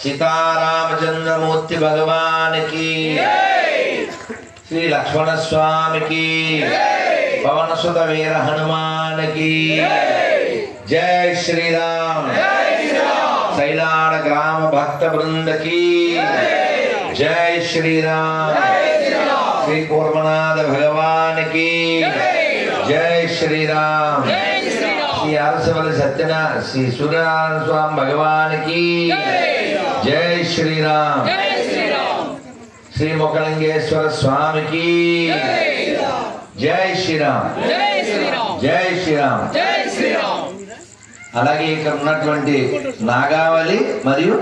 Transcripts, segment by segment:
सीतारामचंद्रमूर्ति भगवान की, श्री लक्ष्मण स्वामी की, पवन सुत वीर हनुमान की जय श्री राम। सैलाड़ ग्राम भक्त वृंद की जय श्री राम। श्री कूर्मनाथ भगवान की जय श्री राम। श्री आरसवल सत्यनारायण श्री सूर्यनारायण स्वामी भगवान की जय श्री राम। श्री मुखलिंगेश्वर स्वामी की जय श्री राम। जय श्री राम। అలాగే ఇక్కడ ఉన్నటువంటి నాగావళి మరియు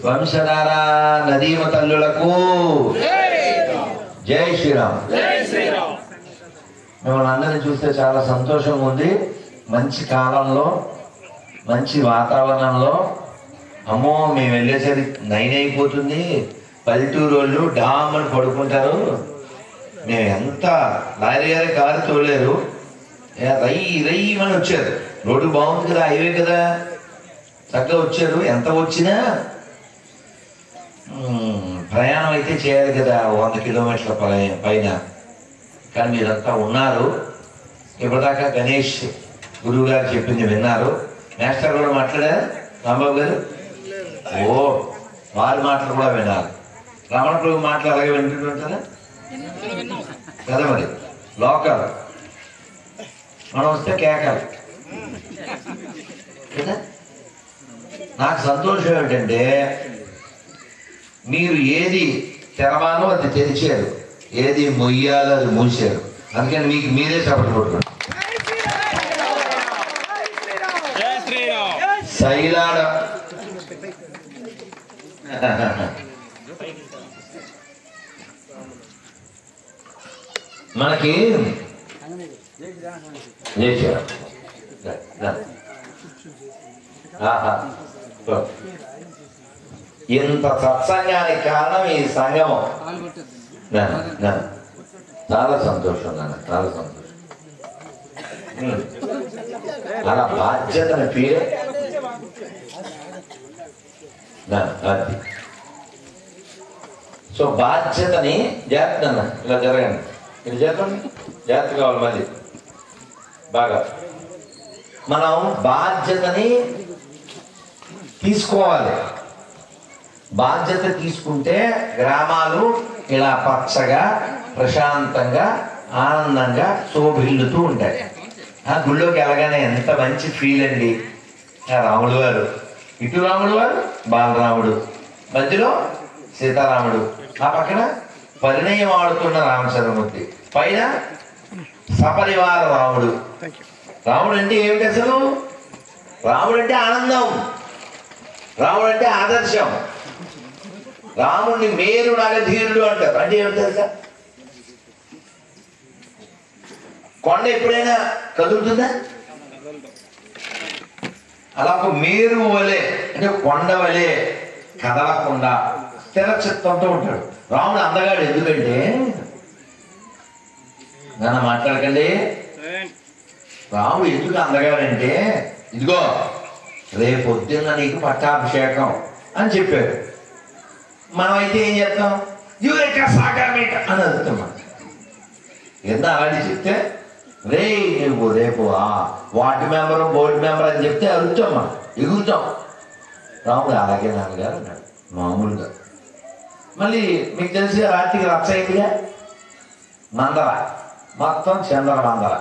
వంశధార నదీమ తల్లులకు జై శ్రీరామ్। మిమ్మల్ని అందరినీ చూస్తే చాలా సంతోషంగా ఉంది। మంచి కాలంలో మంచి వాతావరణంలో అమ్మో మేము వెళ్ళేసరికి 9 అయిపోతుంది, పల్లెటూరు వాళ్ళు డామ్ అని పడుకుంటారు, మేము ఎంత లారీ గారి కారు తోలేరు, రయ్యమని వచ్చారు, రోడ్డు బాగుంది కదా, హైవే కదా, చక్కగా వచ్చారు। ఎంత వచ్చినా ప్రయాణం అయితే చేయాలి కదా 100 కిలోమీటర్ల పైన, కానీ మీరంతా ఉన్నారు। ఇప్పటిదాకా గణేష్ గురువు గారు చెప్పింది విన్నారు। మాస్టర్ కూడా మాట్లాడారు రాంబాబు గారు, ఓ వారి మాటలు కూడా వినాలి। రమణ ప్రభు మాటలు అలాగే వింటుంటారా కదా, మరి లోకల్ మనం వస్తే కేకలు కదా। నాకు సంతోషం ఏమిటంటే మీరు ఏది తెరవాలో అది తెరిచారు, ఏది మొయ్యాలో అది మూసారు, అందుకని మీకు మీరే చప్పట్లు కొట్టుకోండి। సైలాడ మనకి ఇంత సత్సంగానికి కారణం ఈ సంగమం। చాలా సంతోషం నాన్న, చాలా సంతోషం। అలా బాధ్యతని ఫీల్ అది, సో బాధ్యతని జాగ్రత్త అన్న, ఇలా జరగండి, ఇది చెప్పండి, జాగ్రత్త కావాలి మళ్ళీ బాగా। మనం బాధ్యతని తీసుకోవాలి, బాధ్యత తీసుకుంటే గ్రామాలు ఇలా పచ్చగా ప్రశాంతంగా ఆనందంగా శోభిల్లుతూ ఉంటాయి। ఆ గుళ్ళోకి వెళ్ళగానే ఎంత మంచి ఫీల్ అండి। రాముడు వారు, ఇటు రాముడు వారు బాలరాముడు, మధ్యలో సీతారాముడు, ఆ పక్కన పరిణయం ఆడుతున్న రామచంద్రమూర్తి, పైన సపరివార రాముడు। రాముడు అంటే ఏమిటి అసలు? రాముడు అంటే ఆనందం, రాముడు అంటే ఆదర్శం, రాముడిని మేరుడు అగధీరుడు అంటారు। అంటే ఏమిటి తెలుసా? కొండ ఎప్పుడైనా కదులుతుందా? అలా ఒక మేరు వలె, అంటే కొండ వలె కదలకుండా స్థిర చిత్తంతో ఉంటాడు రాముడు। అందగాడు ఎందుకంటే, నన్ను మాట్లాడకండి, రాముడు ఎందుకు అందగాడంటే, ఇదిగో రేపొద్దున్న నీకు పట్టాభిషేకం అని చెప్పాడు। మనం అయితే ఏం చేస్తాం? యూరేకా సాగరమేట అని అడుగుతాం। ఎంత అలాంటి చెప్తే రే నువ్వు రేపు వార్డు మెంబరు బోర్డు మెంబర్ అని చెప్తే అడుగుతాం, మనం ఎగురుతాం। రాముడు అలాగే నాన్నగారు అన్నాడు మామూలుగా। మళ్ళీ మీకు తెలిసి రాత్రికి రచ్చ అయిందిగా, మందర మొత్తం చందర మందర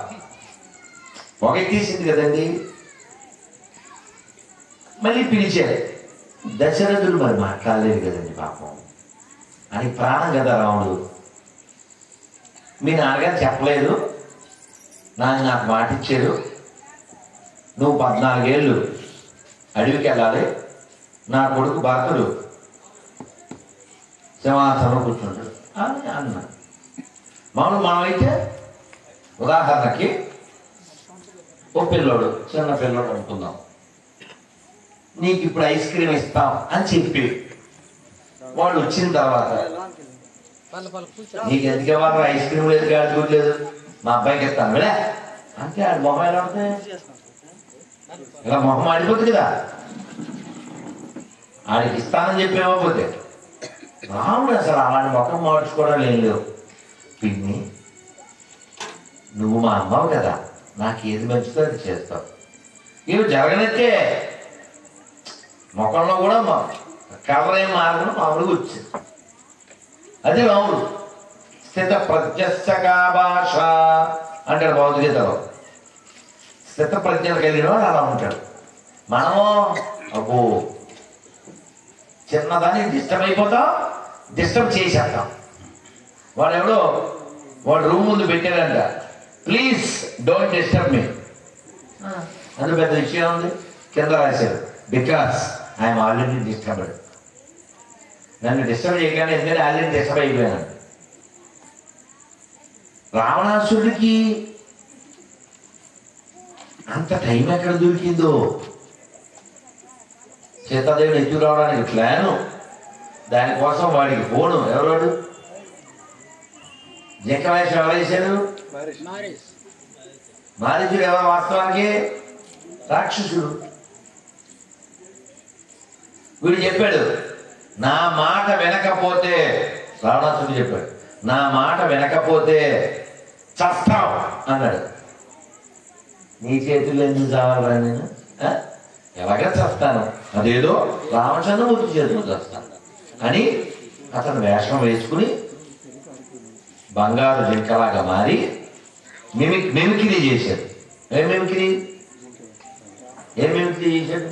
పొగ తీసింది కదండి। మళ్ళీ పిలిచారు, దశరథుడు మరి మాట్లాడలేదు కదండి పాపం, అని ప్రాణం కదా రాముడు। మీ నాన్నగారు చెప్పలేదు, నాకు మాట ఇచ్చారు, నువ్వు 14 ఏళ్ళు అడవికి వెళ్ళాలి, నా కొడుకు భరతుడు సింహాసనం కూర్చుంటాడు అని అన్నాడు। మామూలు మనమైతే ఉదాహరణకి ఓ పిల్లోడు, చిన్న పిల్లోడు అనుకుందాం, నీకు ఇప్పుడు ఐస్ క్రీమ్ ఇస్తాం అని చెప్పి వాడు వచ్చిన తర్వాత నీకు ఎందుకు ఇవ్వాలి, ఐస్ క్రీమ్ లేదు, గాడి లేదు, మా అబ్బాయికి ఇస్తాను వెళ్ళా అంటే ఆడు మొహం ఎలా ఉంటుంది? ఇలా మొహం ఆడిపోతుంది కదా। ఆడికి ఇస్తానని చెప్పి ఇవ్వకపోతే రాముడు అసలు అలాంటి ముఖం మార్చుకోవడం లేవు. పిన్ని నువ్వు మా అమ్మవు కదా, నాకు ఏది మంచిదో అది చేస్తావు. ఇవి జరగనట్టే ముఖంలో కూడా కలర్ ఏం మారడం మామూలుగా వచ్చింది. అదే రాముడు స్థిత ప్రజ్ఞగా భాష అంటాడు భగవద్గీతలో. స్థిత ప్రజ్ఞలు కలిగిన వాడు అలా ఉంటాడు. మనము అబ్బో చిన్నదాన్ని డిస్టర్బ్ అయిపోతాం, డిస్టర్బ్ చేసేస్తాం. వాడు రూమ్ ముందు పెట్టాడంట, ప్లీజ్ డోంట్ డిస్టర్బ్ మీ. అందులో పెద్ద విషయం ఉంది, కింద రాశారు బికాస్ ఐఎమ్ ఆల్రెడీ డిస్టర్బ్డ్. నన్ను డిస్టర్బ్ చేయగానే ఎందుకంటే ఆల్రెడీ డిస్టర్బ్ అయిపోయాను. రావణాసుడికి అంత టైం ఎక్కడ దొరికిందో. సీతాదేవిని ఎత్తుకురావడానికి ప్లాను, దానికోసం వాడికి ఫోను. ఎవరోడు జింక వేషం ఎవరు వేశాడు? మారీచుడు. ఎవరు వాస్తవానికి? రాక్షసుడు. వీడు చెప్పాడు, నా మాట వినకపోతే, రావణాసుడు చెప్పాడు, నా మాట వినకపోతే చస్తావు అన్నాడు. నీ చేతుల్లో ఎందుకు చావాలరా నేను? ఎలాగే చస్తాను, అదేదో రామచంద్రమూర్తి చేతులు చస్తాను అని అతను వేషం వేసుకుని బంగారు జింకలాగా మారి మిమిక్రీ చేశాడు. ఏం మిమిక్రీ చేశాడు?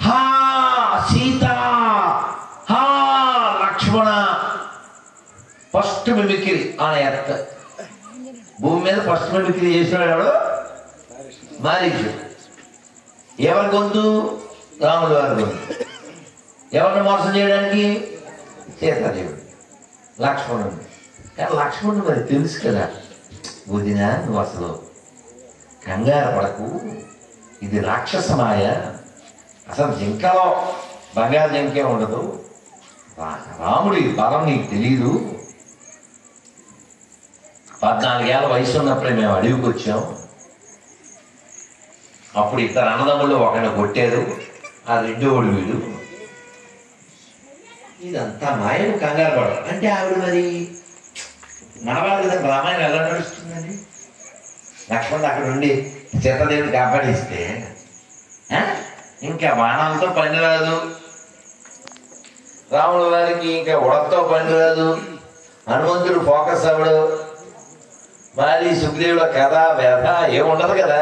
హా సీత, హా లక్ష్మణ. ఫస్ట్ మిమిక్రీ ఆయన ఎత్త భూమి మీద ఫస్ట్ మిమిక్రీ చేసినాడు మారీచుడు. ఎవరి గొంతు? రాముడు వారి గొంతు. ఎవరిని మోసం చేయడానికి? సీతాదేవుడు. లక్ష్మణుడు. కానీ లక్ష్మణుడు మరి తెలుసు కదా, వదినా నువ్వు అసలు కంగారు పడకు, ఇది రాక్షసమాయ, అసలు జింకలో బంగారు జింకే ఉండదు, రాముడి బలం నీకు తెలీదు. 14 ఏళ్ళ వయసు ఉన్నప్పుడే మేము అడవికి వచ్చాం, అప్పుడు ఇద్దరు అన్నదమ్ముళ్ళు ఒకరిని కొట్టారు, ఆ రెండోడు వీడు. ఇదంతా మాయను కంగారు పడదు అంటే ఆవిడ మరి నడవాలి కదా. రామాయణం ఎలా నడుస్తుందండి? లక్ష్మణుడు అక్కడ ఉండి సీతాదేవిని కాపాడిస్తే ఇంకా బాణాలతో పని రాదు, రాముడు వారికి ఇంకా ఉడతతో పని రాదు, హనుమంతుడు ఫోకస్ అవ్వడు, మరి సుగ్రీవుల కథ వ్యధ ఏముండదు కదా.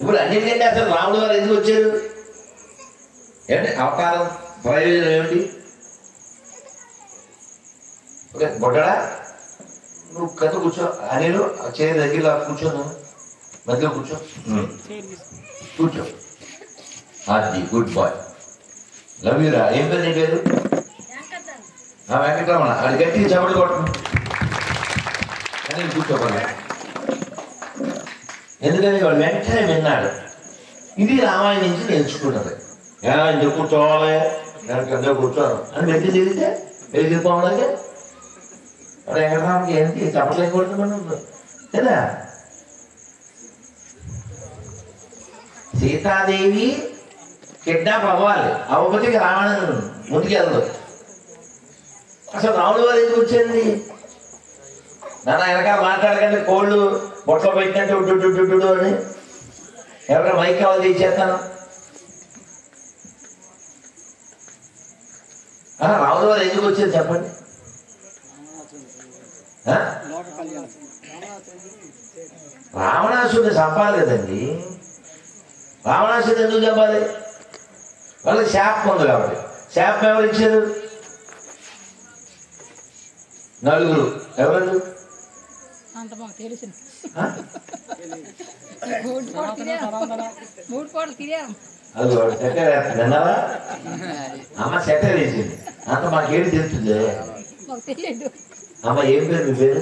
ఇప్పుడు అన్నిటికంటే అసలు రాముడు వారు ఎందుకు వచ్చారు? ఏమంటే అవతారం ప్రయోజనం ఏమిటి? ఓకే బొడ్డడా నువ్వు కథ కూర్చో, అనిలు చేరి దగ్గర కూర్చోను, మధ్యలో కూర్చో, కూర్చో. అది గుడ్ బాయ్, లవ్ యూరా. ఏం పేరు నీ పేరు? వెంకటరమణ. అది గట్టిగా చప్పట్లు కొట్టు అని కూర్చోపడా. ఎందుకని వాడు వెంటనే విన్నాడు, ఇది రామాయణం నుంచి నేర్చుకున్నది. ఎందుకు కూర్చోవాలి, ఎందుకు కూర్చోను అని మెట్టి తిరిగితే వెళ్ళిపోవడానికి వాడు వెంకటరామకి ఏంటి చప్పట్లేక కొడుతున్నాను కదా. సీతాదేవి కిడ్నాప్ అవ్వాలి, అవ్వకపోతే రావణుడు ముందుకెళ్ళదు. అసలు రాముడు వారు ఎందుకు వచ్చేది? నాన్న వెనకాల మాట్లాడకంటే కోళ్ళు బొట్టలో పెట్టినట్టు డుడ్డు అని ఎవరైనా మైక్ కావాలి తీసేస్తాను. రాముడు వారు ఎందుకు వచ్చేది చెప్పండి? రావణాసుడిని చంపాలి కదండి. రావణాసుడిని ఎందుకు చంపాలి? వాళ్ళకి శాపం ఉంది కాబట్టి. శాపం ఎవరు ఇచ్చారు? నలుగురు. ఎవరు? అది వాడు సెటర్ వేస్తున్నావా? అమ్మ సెటర్ వేసింది అంత మాకేంటి తెలుస్తుంది? అమ్మ ఏం పేరు మీ పేరు?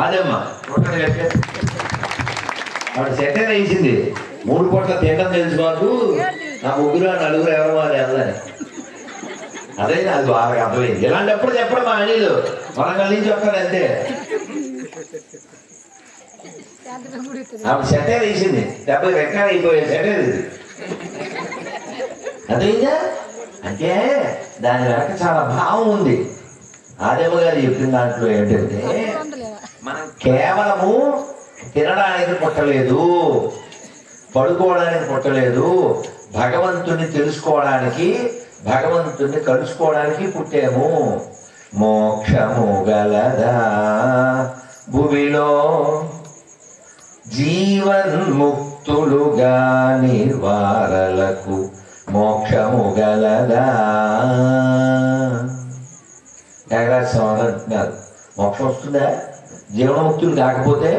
అదేమ్మా వాడు సెటర్ వేసింది. 3 పూట్ల తినడం తెలుసు మాకు, నా 3 నలుగురు ఎవరు వారు వెళ్ళని. అదే అది వాళ్ళకి అర్థమైంది. ఇలాంటప్పుడు చెప్పడం మా అనిలు వరంగల్ నుంచి వస్తాడు అంతే. ఆమె సెటర్ వేసింది, డబ్బులు రెక్కలు అయిపోయే సెటర్ ఇది. అదేగా అంటే దాని వెనక చాలా భావం ఉంది. ఆదేవ గారు చెప్పిన దాంట్లో ఏంటంటే మనం కేవలము తినడానికి పుట్టలేదు, పడుకోవడానికి పుట్టలేదు, భగవంతుని తెలుసుకోవడానికి, భగవంతుని కలుసుకోవడానికి పుట్టాము. మోక్షము గలదా భూమిలో జీవన్ముక్తులుగా నిర్వారలకు మోక్షము గలదా. త్యాగరాజస్వామి అంటున్నారు, మోక్షం వస్తుందా? జీవనముక్తులు కాకపోతే?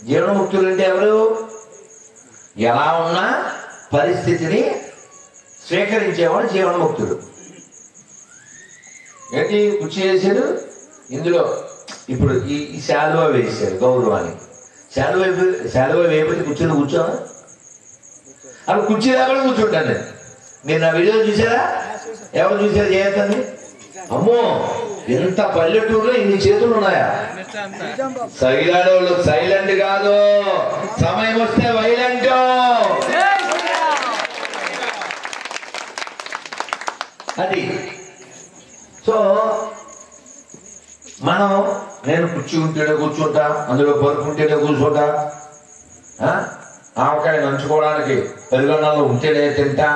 జీవనముక్తులు అంటే ఎవరు? ఎలా ఉన్నా పరిస్థితిని స్వీకరించేవాడు జీవనముక్తుడు. ఏంటి కుర్చీ చేశారు, ఇందులో ఇప్పుడు ఈ శాలువా వేసారు గౌరవానికి. శాలువా వేయబట్టి కూర్చొని కూర్చోవా? అప్పుడు కుర్చీ లేకుండా కూర్చుంటాను నేను. మీరు నా వీడియో చూసారా? ఎవరు చూసారా? చేయొద్దండి. అమ్మో, ఇంత పల్లెటూరులో ఇన్ని చేతులు ఉన్నాయా? సైలాడోళ్ళు సైలెంట్ కాదు, సమయం వస్తే వైలెంట్. అది సో మనం నేను కుర్చీ ఉంటేనే కూర్చుంటా, అందులో పరుపు ఉంటేనే కూర్చుంటా, ఆవకాయ నంచుకోవడానికి పెరుగన్నంలో ఉంటేనే తింటా.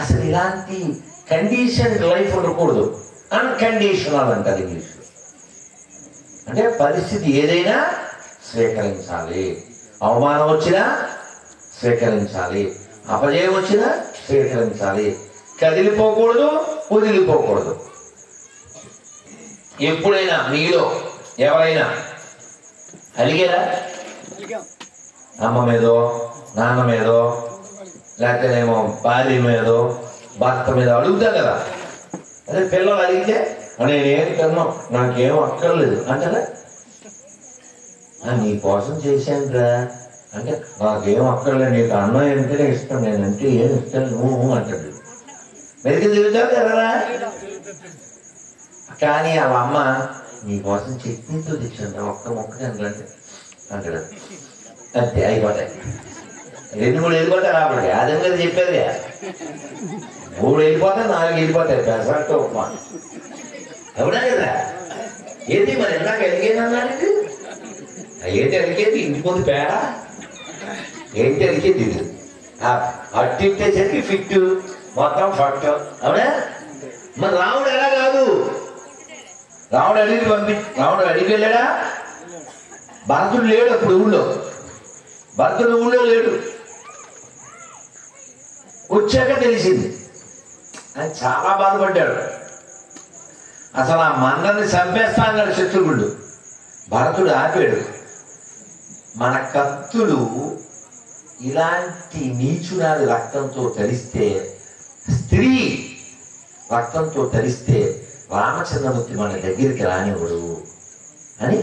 అసలు ఇలాంటి కండిషన్ లైఫ్ ఉండకూడదు. అన్కండిషనల్ అంటారు ఇంగ్లీష్లో. అంటే పరిస్థితి ఏదైనా స్వీకరించాలి. అవమానం వచ్చినా స్వీకరించాలి, అపజయం వచ్చినా స్వీకరించాలి. కదిలిపోకూడదు, వదిలిపోకూడదు. ఎప్పుడైనా మీలో ఎవరైనా అలిగారా? అమ్మ మీదో, నాన్న మీదో, లేకపోతేనేమో భార్య మీదో, భర్త మీద అడుగుతాం కదా. అదే పిల్లలు అడిగితే నేనేం తిన్నాం, నాకేం అక్కర్లేదు అంటారా? నీ కోసం చేశానురా అంటే నాకేం అక్కర్లేదు, నీకు అన్నం ఏంటనే ఇష్టం, నేనంటే ఏం ఇష్టం నువ్వు అంటాడు. మెరికి తిరుగుతావు కదరా. కానీ వాళ్ళ అమ్మ నీకోసం చట్నీతో తెచ్చాను, ఒక్క మొక్క తినరంటే అంటాడు. అంతే అయిపోతాయి. 2-3 వెళ్ళిపోతాయి రాబడి. అదే కదా చెప్పారు, 3 వెళ్ళిపోతాయి, 4 వెళ్ళిపోతాయి. పెసరట్టు ఉప్మా అవునా కదా? ఏంటి మరి ఇందాక ఎలిగేదన్నాడు? ఏంటి అలిగేది? ఇంటి ముందు పేడ ఏంటి అలిగేది? ఇది అట్టు ఇట్టేసరికి ఫిట్, మొత్తం ఫట్ అవునా? మరి రాముడు ఎలా కాదు? రాముడు అడిగి వెళ్ళాడా? భరతుడు లేడు అప్పుడు ఊళ్ళో. భరతుడు ఊళ్ళో లేడు. వచ్చాక తెలిసింది. ఆయన చాలా బాధపడ్డాడు. అసలు ఆ మందరిని చంపేస్తా అన్నాడు శత్రుఘ్నుడు. భరతుడు ఆపాడు. మన కత్తులు ఇలాంటి నీచునాది రక్తంతో తడిస్తే, స్త్రీ రక్తంతో తడిస్తే రామచంద్రమూర్తి మన దగ్గరికి రానివ్వడు అని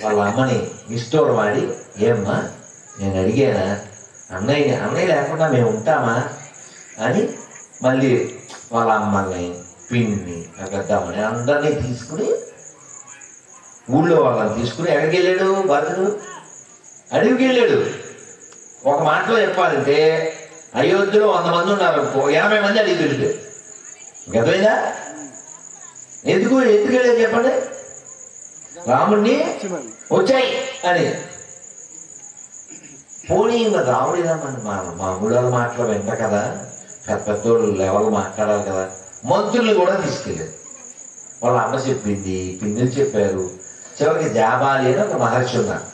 వాళ్ళ అమ్మని నిష్ఠూరమాడి, ఏమ్మా నేను అడిగానా? అన్నయ్య లేకుండా మేము ఉంటామా అని మళ్ళీ వాళ్ళ అమ్మల్ని, పిన్ని, పెద్దమ్మని అందరినీ తీసుకుని, ఊళ్ళో వాళ్ళని తీసుకుని ఎక్కడికి వెళ్ళాడు భరతుడు? అడవికి వెళ్ళాడు. ఒక మాటలో చెప్పాలంటే అయోధ్యలో 100 మంది ఉన్నారు, 80 మంది అడిగి వెళ్ళాడు. గతమైందా? ఎందుకు వెళ్ళాడు చెప్పండి? రాముడిని వచ్చాయి అని. పోనీ రాముడు ఇలా మామూలు మాటలు వెంట కదా, పెద్దోళ్ళు లెవెల్ మాట్లాడాలి కదా. మంత్రులు కూడా తీసుకెళ్ళారు. వాళ్ళ అమ్మ చెప్పింది, పిన్నులు చెప్పారు. చివరికి జాబాలి అని ఒక మహర్షి ఉన్నారు,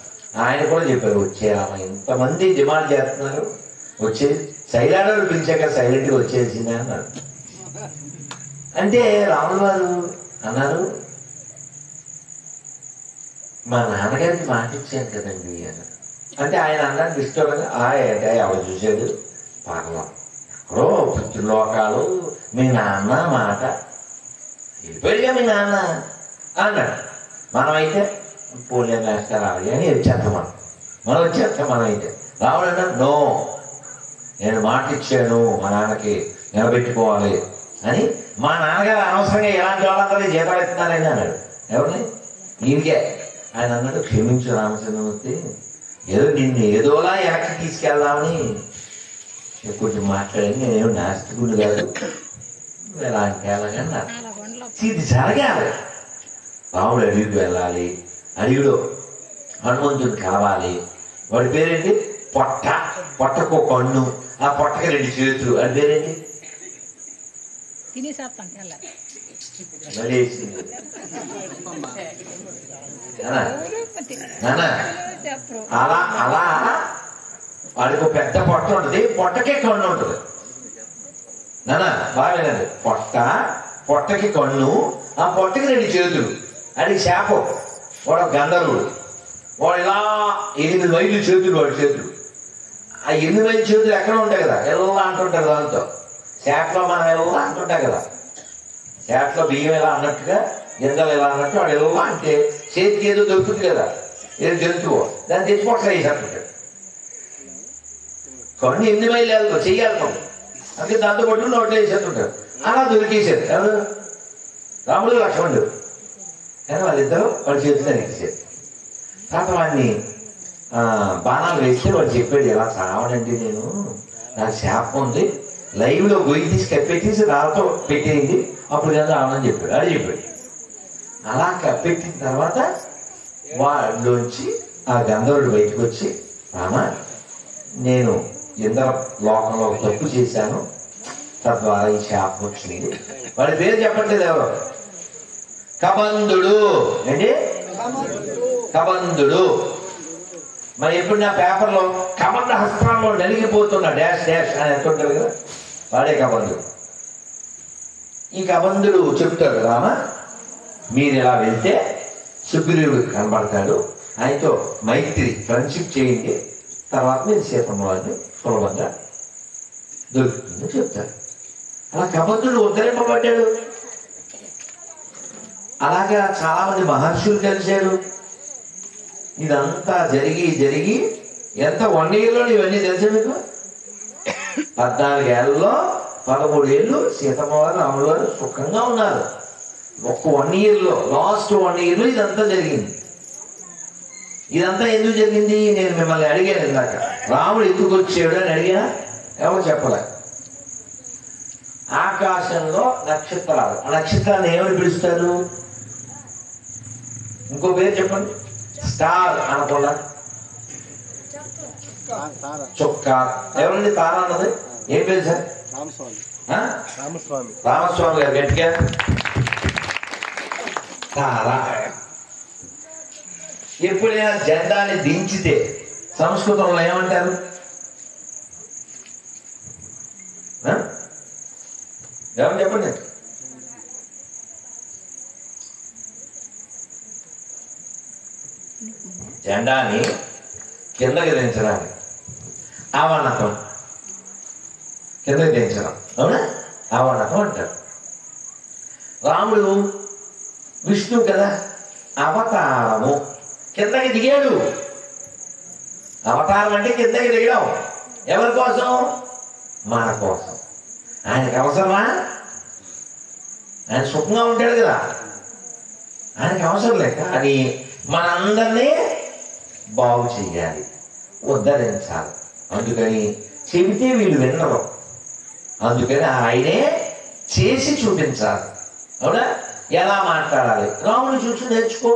ఆయన కూడా చెప్పారు వచ్చేరామ, ఇంతమంది డిమాండ్ చేస్తున్నారు, వచ్చే సైలాడోళ్ళు పిలిచాక సైలెంట్గా వచ్చేసింది అన్నారు. అంటే రాములు వారు అన్నారు, మా నాన్నగారికి మాట ఇచ్చాను కదండి అని. అంటే ఆయన అన్నాడు ఇష్టంగా, ఎవరు చూశాడు పాకలం, ఎక్కడో పితృలోకాలు, మీ నాన్న మాట వెళ్ళిపోయాడుగా మీ నాన్న అన్నాడు. మనమైతే పోలే వేస్తారు రావాలి అని వచ్చేస్తాం. మనం వచ్చేస్తాం. మనమైతే రావుడు అన్నాడు, నో, నేను మాట ఇచ్చాను మా నాన్నకి, నిలబెట్టుకోవాలి అని. మా నాన్నగారు అనవసరంగా ఎలాంటి వాళ్ళందరూ జీతాలు ఎత్తున్నారని అన్నాడు. ఎవరిని? ఈయనకే. ఆయన అన్నాడు, క్షమించు రామచంద్రమూర్తి, ఏదో నిన్ను ఏదోలా వెనక్కి తీసుకెళ్దామని కొంచెం మాట్లాడి నేనేమో నాస్తికుడు కాదు ఎలాంటి ఎలాగన్నా ఇది జరగాలి. రాముడు అడవికి వెళ్ళాలి, అడవిలో హనుమంతుడు కలవాలి. వాడి పేరేంటి? పొట్ట. పొట్టకు ఒక కన్ను, ఆ పొట్టకి 2 చేతులు. అది పేరేంటి? అలా అలా వాడికి ఒక పెద్ద పొట్ట ఉంటుంది, పొట్టకే కన్ను ఉంటుంది. నానా బాగా పొట్టకి కన్ను, ఆ పొట్టకి 2 చేతులు. అది శాపం. వాడు గంధర్వుడు. వాడు ఇలా 8 మైళ్ళు చేతులు, వాడి చేతులు. ఆ 8 మైళ్ళ చేతులు ఎక్కడ ఉంటాయి కదా, ఎలా అంటుంటారు దాంతో. శాపలో మనం ఎలా అంటుంటాం కదా, శాపలో బియ్యం ఎలా అన్నట్టుగా గింజలు ఎలా అన్నట్టు వాడు ఎలా అంటే చేతికి ఏదో దొరుకుతుంది కదా, ఏదో జంతువు, దాన్ని తెచ్చి పొట్టలు వేసేస్తుంటాడు. కన్ను 8 మైళ్ళు వెళ్తాం చెయ్యాలి, అందుకే దాంతో పట్టు నోట్లో వేసేస్తుంటారు. అలా దొరికేసారు ఎవరు? రాముడు లక్ష్మణుడు. కానీ వాళ్ళిద్దరూ వాడి చేతులు నరికేసారు. తర్వాత వాడిని బాణాలు వేస్తే వాడు చెప్పాడు, ఇలా చావనండి నేను, నాకు శాపం ఉంది, లైవ్లో గొయ్యి తీసి కప్పెట్టేసి రాళ్ళతో పెట్టేయండి, అప్పుడు కదా రావణని చెప్పాడు. అది చెప్పాడు. అలా కప్పెట్టిన తర్వాత వాళ్ళలోంచి ఆ గంధర్వుడు బయటకు వచ్చి, రామా నేను ఇంద్ర లోకంలో తప్పు చేశాను, తద్వారా ఈ శాపం వచ్చింది. వాడి పేరు చెప్పట్లేదు ఎవరు? కబంధుడు. ఏంటి? కబంధుడు. మరి ఎప్పుడు నా పేపర్లో కబంధ హస్తంలో నలిగిపోతున్నా డాష్ డాష్ అని అంటుంటారు కదా, వాడే కబంధుడు. ఈ కబంధుడు చెప్తాడు, రామ మీరు ఇలా వెళ్తే సుగ్రీవుడు కనబడతాడు, ఆయనతో మైత్రి ఫ్రెండ్షిప్ చేయండి, తర్వాత మీరు సీతమ్మ వారిని సులభంగా దొరుకుతుందని చెప్తాడు. అలా కబంధుడు ఉద్ధరింపబడ్డాడు. అలాగా చాలా మంది మహర్షులు కలిశారు. ఇదంతా జరిగి జరిగి ఎంత 1 yearలో ఇవన్నీ తెలుసా మీకు? 14 ఏళ్ళలో 13 ఏళ్ళు సీతమ్మ వారు రాముడు వారు సుఖంగా ఉన్నారు. ఒక్క 1 yearలో, లాస్ట్ 1 yearలో ఇదంతా జరిగింది. ఇదంతా ఎందుకు జరిగింది? నేను మిమ్మల్ని అడిగాను ఇందాక, రాముడు ఎందుకు వచ్చాడు అని అడిగినా ఎవరు చెప్పలే. ఆకాశంలో నక్షత్రాలు, ఆ నక్షత్రాన్ని ఏమని పిలుస్తారు? ఇంకో పేరు చెప్పండి. స్టార్ అనకుండా చుక్క. ఎవరండి తార అన్నది? ఏం పేరు సార్? రామస్వామి గారు. గట్టిగా తార. ఎప్పుడైనా జెండాని దించితే సంస్కృతంలో ఏమంటారు? ఎవరు చెప్పండి. జెండాని కిందకి దించడానికి అవనతం, కిందకి దించడం, అవునా? అవనతం అంటారు. రాముడు విష్ణువు కదా, అవతారము, కిందకి దిగాడు. అవతారం అంటే కిందకి దిగడం. ఎవరి కోసం? మన కోసం. ఆయనకు అవసరమా? ఆయన సుఖంగా ఉంటాడు కదా, ఆయనకు అవసరం లేక అని మనందరినీ బాగు చెయ్యాలి, ఉద్ధరించాలి. అందుకని చెబితే వీళ్ళు వినరు, అందుకని ఆయనే చేసి చూపించాలి. అవునా? ఎలా మాట్లాడాలి రాముడు చూసి నేర్చుకో.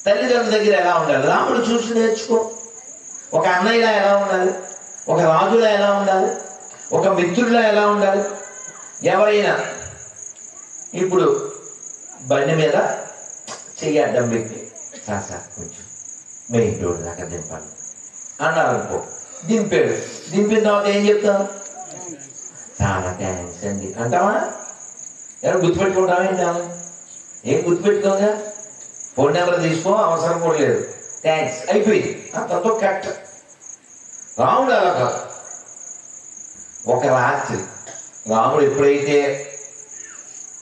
తల్లిదండ్రుల దగ్గర ఎలా ఉండాలి రాముడు చూసి నేర్చుకో. ఒక అన్నయ్యలా ఎలా ఉండాలి, ఒక రాజులా ఎలా ఉండాలి, ఒక మిత్రుడిలా ఎలా ఉండాలి. ఎవరైనా ఇప్పుడు బండి మీద చెయ్యి అడ్డం పెట్టి సార్ కొంచెం మెయిన్ రోడ్ దాకా దింపాలి అన్నారనుకో, దింపాడు. దింపిన తర్వాత ఏం చెప్తాను? చాలా థ్యాంక్స్ అండి అంటావా? ఎవరు గుర్తుపెట్టుకుంటామేంటి? ఏం గుర్తుపెట్టుకోగా, ఫోన్ నెంబర్ తీసుకో, అవసరం కూడా లేదు, థ్యాంక్స్ అయిపోయింది, అంతతో కరెక్ట్. రాముడు అలా కాదు. ఒక రాత్రి రాముడు ఎప్పుడైతే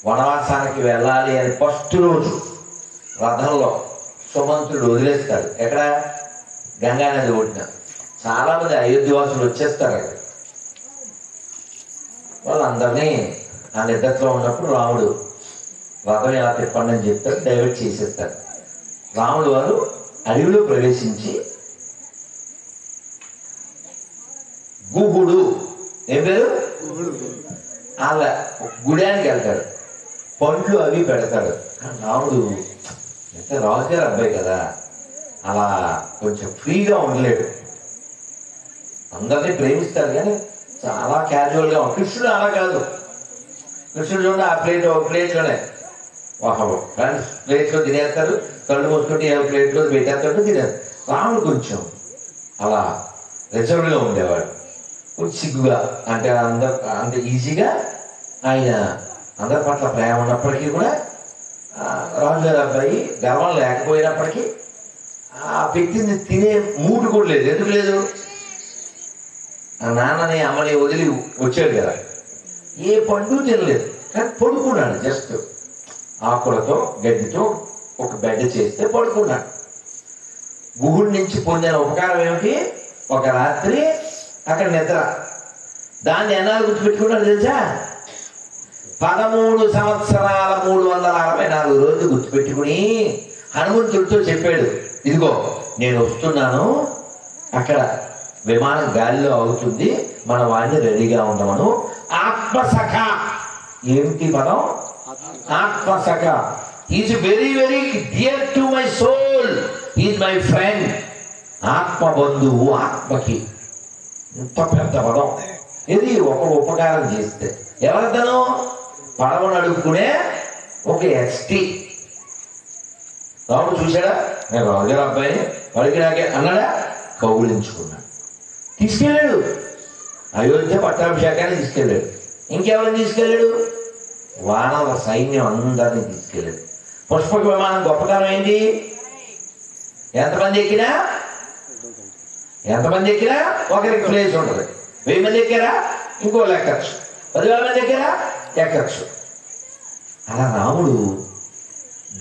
వనవాసానికి వెళ్ళాలి అని ఫస్ట్ రోజు రథంలో సుమంతుడు వదిలేస్తాడు. ఎక్కడ? గంగానది ఒడ్డున. చాలా మంది అయోధ్యవాసులు వచ్చేస్తారు అక్కడ. వాళ్ళందరినీ ఆ నిద్రలో ఉన్నప్పుడు రాముడు రథం ఎలా తిప్పండి అని చెప్తాడు, డైవర్ట్ చేసేస్తాడు. రాముడు వారు అడవిలో ప్రవేశించి గుహుడు, ఏం పేరు? అలా గుడానికి వెళ్తాడు, పండ్లు అవి పెడతాడు. రాముడు అంటే రాజుగారు అబ్బాయి కదా, అలా కొంచెం ఫ్రీగా ఉండలేడు. అందరినీ ప్రేమిస్తాడు కానీ చాలా క్యాజువల్గా. కృష్ణుడు అలా కాదు. కృష్ణుడు చూడండి, ఆ ప్లేట్లోనే ఫ్రెండ్స్ ప్లేట్లో తినేస్తారు, కళ్ళు మూసుకుంటే ఏ ప్లేట్లో పెట్టేస్తాడు, తినేస్తారు. రాముడు కొంచెం అలా రిజర్వ్గా ఉండేవాడు, కొంచెం సిగ్గుగా. అంటే అంత ఈజీగా ఆయన అందరి పట్ల ప్రేమ ఉన్నప్పటికీ కూడా, రాజుగారి అబ్బాయి గర్వం లేకపోయినప్పటికీ ఆ పెట్టింది తినే మూడు కూడా లేదు. ఎందుకు లేదు? ఆ నాన్నని అమ్మని వదిలి వచ్చాడు కదా, ఏ పండు తినలేదు. కానీ పడుకున్నాడు, జస్ట్ ఆకులతో గడ్డితో ఒక బెడ్ చేస్తే పడుకున్నాడు. గుహుడి నుంచి పొందిన ఉపకారం ఏమిటి? ఒక రాత్రి అక్కడ నిద్ర. దాన్ని ఎన్నాళ్ళు గుర్తుపెట్టుకున్నాడు తెలుసా? 13 సంవత్సరాల 364 రోజులు గుర్తుపెట్టుకుని హనుమంతుడితో చెప్పాడు, ఇదిగో నేను వస్తున్నాను, అక్కడ విమానం గాలిలో అవుతుంది, మన వాడిని రెడీగా ఉండమను. ఆత్మసఖ. ఏమిటి పదం? ఆత్మసఖ. Is very very dear to my soul, is my friend. ఆత్మ బంధువు, ఆత్మకి. ఇంత పెద్ద పదం ఇది. ఒక ఉపకారం చేస్తే ఎవరిద్దను? పడవను అడుగుకునే ఒక ఎస్టీ. రాముడు చూశాడా? నేను రాజుగారి అబ్బాయిని పలికినాకే అన్నాడా? కౌగులించుకున్నాడు, తీసుకెళ్ళాడు. అయోధ్య పట్టాభిషేకాన్ని తీసుకెళ్ళాడు. ఇంకెవరిని తీసుకెళ్ళాడు? వానర సైన్యం అందరినీ తీసుకెళ్ళాడు. పుష్పక విమానం గొప్పతనం ఏంటి? ఎంతమంది ఎక్కినా ఒకరికి ప్లేస్ ఉంటుంది. 1000 మంది ఎక్కారా ఇంకో ఎక్కచ్చు, 10,000 మంది ఎక్కారా ఎక్కచ్చు. అలా రాముడు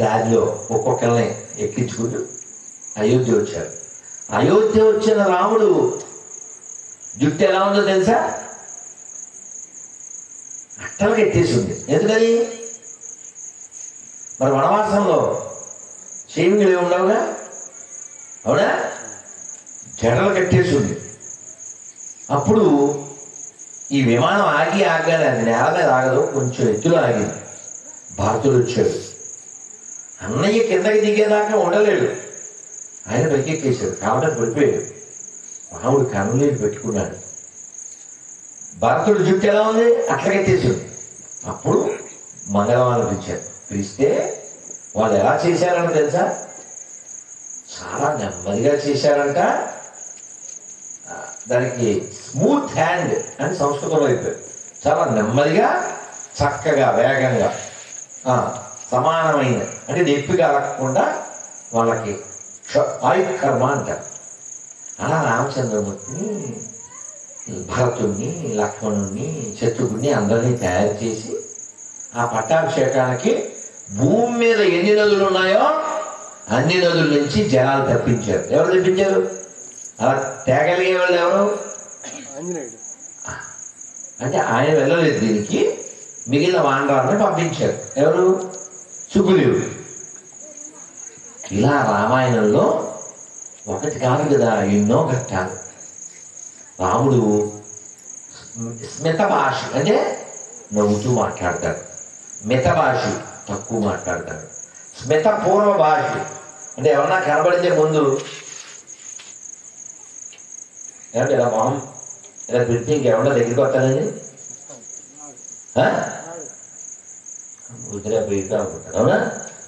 దారిలో ఒక్కొక్కరిని ఎక్కించుకుంటూ అయోధ్య వచ్చాడు. అయోధ్య వచ్చిన రాముడు జుట్టు ఎలా ఉందో తెలుసా? అట్టలకి ఎత్తేసింది. ఎందుకని? మరి వనవాసంలో షేవింగ్లు ఏమి ఉండవుగా, అవునా? జడలు కట్టేసింది. అప్పుడు ఈ విమానం ఆగానే అది నేల మీద ఆగదు, కొంచెం ఎత్తులో ఆగింది. భారతుడు వచ్చాడు. అన్నయ్య కిందకి దిగేదాకా ఉండలేడు, ఆయన పైకెక్కేశాడు, కాబట్టి పడిపోయాడు. రాముడు కన్నులేని పెట్టుకున్నాడు. భరతుడు జుట్టు ఎలా ఉంది? అట్లకెత్తేసాడు. అప్పుడు మంగళవాళ్ళు పిలిచారు. పిలిస్తే వాళ్ళు ఎలా చేశారని తెలుసా? చాలా నెమ్మదిగా చేశారంట. దానికి స్మూత్ హ్యాండ్ అని సంస్కృతంలో అయిపోయారు. చాలా నెమ్మదిగా, చక్కగా, వేగంగా, సమానమైన, అంటే నొప్పిగా అలగకుండా వాళ్ళకి ఆయుకర్మ అంటారు. అలా రామచంద్రమూర్తిని, భరతుడిని, లక్ష్మణుడిని, శత్రుఘ్ని అందరినీ తయారు చేసి ఆ పట్టాభిషేకానికి భూమి మీద ఎన్ని నదులు ఉన్నాయో అన్ని నదుల నుంచి జనాలు తప్పించారు. ఎవరు తప్పించారు? అలా తేగలిగే వాళ్ళు ఎవరు? అంటే ఆయన వెళ్ళలేదు దీనికి, మిగిలిన వానరాలను పంపించారు. ఎవరు? సుగ్రీవుడు. ఇలా రామాయణంలో ఒకటి కాదు కదా, ఎన్నో ఘట్టాలు. రాముడు స్మిత భాష అంటే నవ్వుతూ మాట్లాడతాడు, మిత భాష తక్కువ మాట్లాడతాడు, స్మిత పూర్వ భాష అంటే ఎవరన్నా కనబడితే ముందు ఏమంటే ఇలా మొహం ఇలా పెడితే ఇంకెవరన్నా దగ్గరికి వస్తానని వదిలే పోయితే అనుకుంటాడు. అవునా?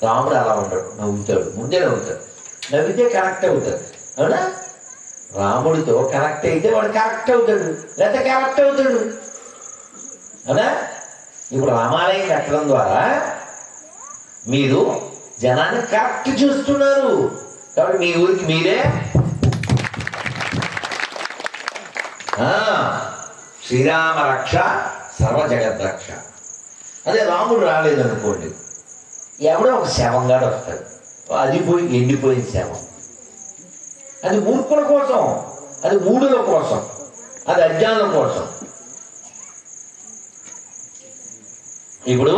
రాముడు అలా ఉంటాడు, నవ్వుతాడు, ముందే నవ్వుతాడు. నవ్వితే కనెక్ట్ అవుతాడు. అవునా? రాముడితో కనెక్ట్ అయితే వాడు కరెక్ట్ అవుతాడు, లేకపోతే కరెక్ట్ అవుతాడు. అవునా? ఇప్పుడు రామాలయం కట్టడం ద్వారా మీరు జనాన్ని కరెక్ట్ చూస్తున్నారు. కాబట్టి మీ ఊరికి మీరే శ్రీరామ రక్ష సర్వ జగద్రక్ష. అదే రాముడు రాలేదనుకోండి, ఎవడో ఒక శవంగాడు వస్తాడు, అది పోయి ఎండిపోయిన శవం. అది మూర్ఖుల కోసం, అది మూడుల కోసం, అది అజ్ఞానుల కోసం. ఇప్పుడు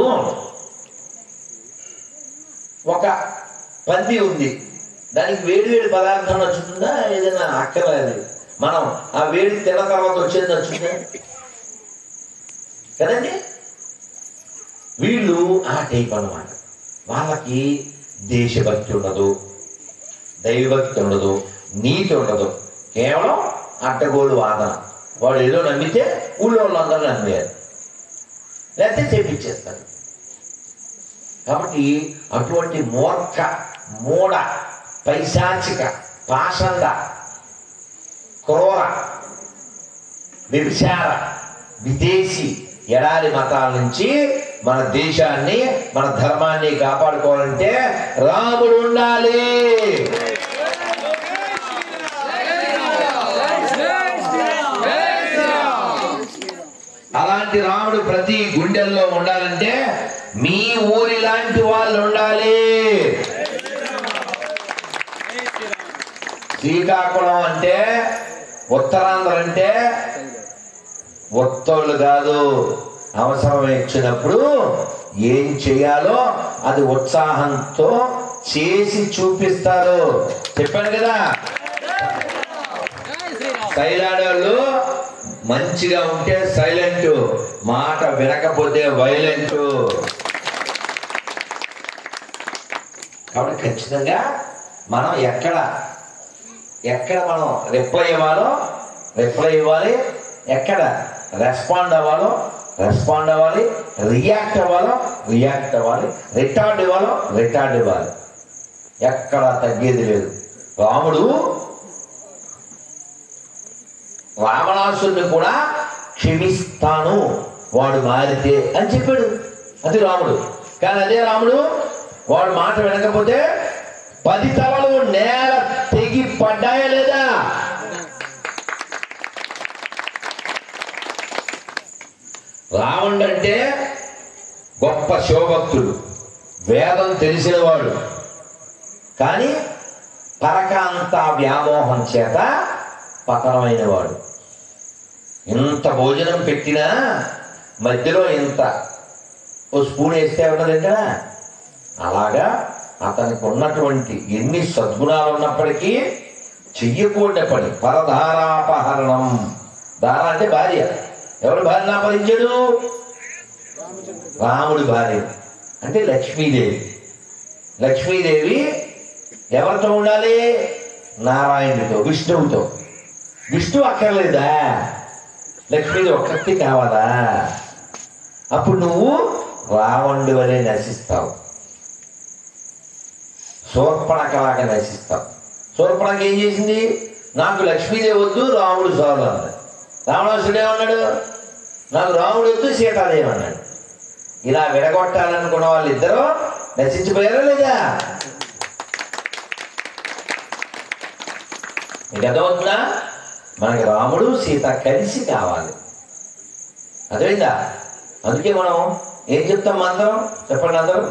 ఒక పంది ఉంది, దానికి వేడి వేడి పదార్థం నచ్చుతుందా? ఏదైనా అక్కర్లేదు. మనం ఆ వేడి తిన్న తర్వాత వచ్చేది నచ్చుతుంది కదండి. వీళ్ళు ఆ టైప్ అన్నమాట. వాళ్ళకి దేశభక్తి ఉండదు, దైవభక్తి ఉండదు, నీతి ఉండదు, కేవలం అడ్డగోలు వాదన. వాడు ఏదో నమ్మితే ఊళ్ళో వాళ్ళందరూ నమ్మేయారు, లేకపోతే చేపించేస్తారు. కాబట్టి అటువంటి మూర్ఖ, మూఢ, పైశాచిక, పాషండ, క్రూర, వ్యభిచార, విదేశీ ఎడారి మతాల నుంచి మన దేశాన్ని, మన ధర్మాన్ని కాపాడుకోవాలంటే రాముడు ఉండాలి. అలాంటి రాముడు ప్రతి గుండెల్లో ఉండాలంటే మీ ఊరి లాంటి వాళ్ళు ఉండాలి. శ్రీకాకుళం అంటే, ఉత్తరాంధ్ర అంటే ఒత్తోళ్ళు కాదు. అవసరం ఇచ్చినప్పుడు ఏం చేయాలో అది ఉత్సాహంతో చేసి చూపిస్తారు. చెప్పాను కదా, సైలాడోళ్ళు మంచిగా ఉంటే సైలెంట్, మాట వినకపోతే వైలెంట్. కాబట్టి ఖచ్చితంగా మనం ఎక్కడ మనం రిప్లై ఇవ్వాలో రిప్లై ఇవ్వాలి, ఎక్కడ రెస్పాండ్ అవ్వాలో రెస్పాండ్ అవ్వాలి, రియాక్ట్ అవ్వాలో రియాక్ట్ అవ్వాలి, రిటార్డ్ ఇవ్వాలో రిటార్డ్ ఇవ్వాలి. ఎక్కడ తగ్గేది లేదు. రాముడు రావణాసురుని కూడా క్షమిస్తాను వాడు మారితే అని చెప్పాడు. అది రాముడు. కానీ అదే రాముడు వాడు మాట వినకపోతే 10 తలలు నేల తెగి పడ్డాయా లేదా? రావణుడు అంటే గొప్ప శివభక్తుడు, వేదం తెలిసినవాడు. కానీ పరకాంత వ్యామోహం చేత పతనమైన వాడు. ఇంత భోజనం పెట్టినా మధ్యలో ఇంత ఓ స్పూన్ వేస్తే ఉండదంటే అలాగా అతనికి ఉన్నటువంటి ఎన్ని సద్గుణాలు ఉన్నప్పటికీ చెయ్యకూడని పని పరధారాపహరణం. దార అంటే భార్య. ఎవరు భార్యను అపహరించాడు? రాముడి భార్య అంటే లక్ష్మీదేవి. లక్ష్మీదేవి ఎవరితో ఉండాలి? నారాయణుడితో, విష్ణువుతో. విష్ణువు అక్కర్లేదా? లక్ష్మీదేవి ఒక్కటి కావాలా? అప్పుడు నువ్వు రావణుడి వలె నశిస్తావు, శూర్పణఖలాగా నశిస్తావు. శూర్పణఖ ఏం చేసింది? నాకు లక్ష్మీదేవి వద్దు, రాముడు చాలు అన్నాడు. రావణాసుడు ఏమన్నాడు? నాకు రాముడు వద్దు, సీతాదేవి అన్నాడు. ఇలా విడగొట్టాలనుకున్న వాళ్ళిద్దరూ నశించిపోయారా లేదా? మీకు అర్థమవుతుందా? మనకి రాముడు సీత కలిసి కావాలి. అర్థమైందా? అందుకే మనం ఏం చెప్తాం అందరం? చెప్పండి అందరూ.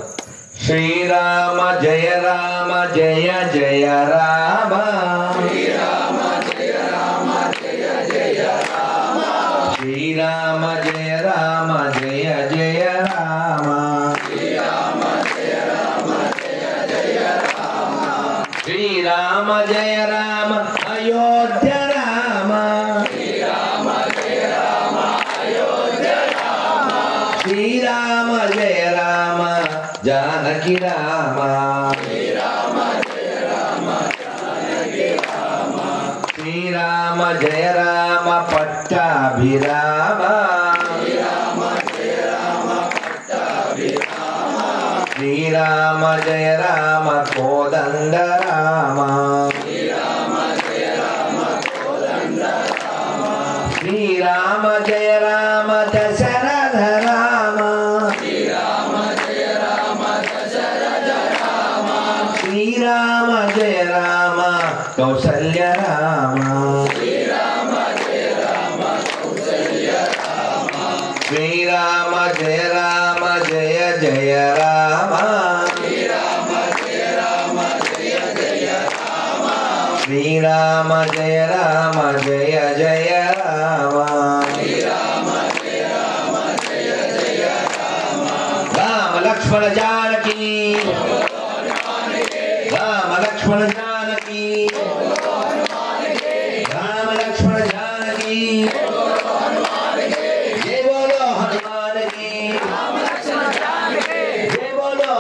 శ్రీరామ జయ రామ జయ జయ రామ, శ్రీరామ జయ రామ జయ జయ రామ, శ్రీరామ జయ రామ జయ జయ రామ, శ్రీరామ జయ రామ జయ జయ రామ, శ్రీరామ జయ రామ అయోధ్య రామ, శ్రీరామ జయ రామ అయోధ్య రామ, శ్రీరామ జయ రామ జానకి రామ, శ్రీరామ జయ రామ జానకి రామ, శ్రీరామ జయ రామ పట్టాభిరామ, శ్రీరామ జయ రామ పట్టాభిరామ, శ్రీరామ జయ రామ కోదండ రామ, శ్రీరామ జయ రామ కోదండ రామ, శ్రీరామ జయ రామ దశరథ రామ, శ్రీరామ జయ రామ దశరథ రామ, శ్రీరామ జయ రామ కౌసల్య రామ, శ్రీరామ జయ రామ కౌసల్య రామ, శ్రీరామ జయ రామ జయ జయ రామ, శ్రీరామ జయ రామ జయ జయ రామ, శ్రీరామ జయ రామ జయ జయ రామ, శ్రీరామ జయ రామ జయ జయ రామ, రామ లక్ష్మణ జానకి, రామ లక్ష్మణ జానకి, రామ లక్ష్మణ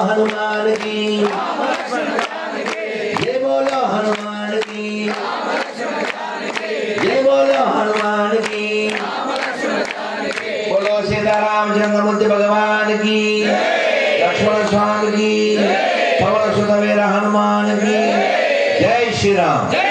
हनुमान की, जय बोलो हनुमान की, जय बोलो हनुमान की, बोलो सीतारामचंद्र मूर्ति भगवान की, लक्ष्मण स्वामी की, पवन सुत वीर हनुमान की, जय श्री राम।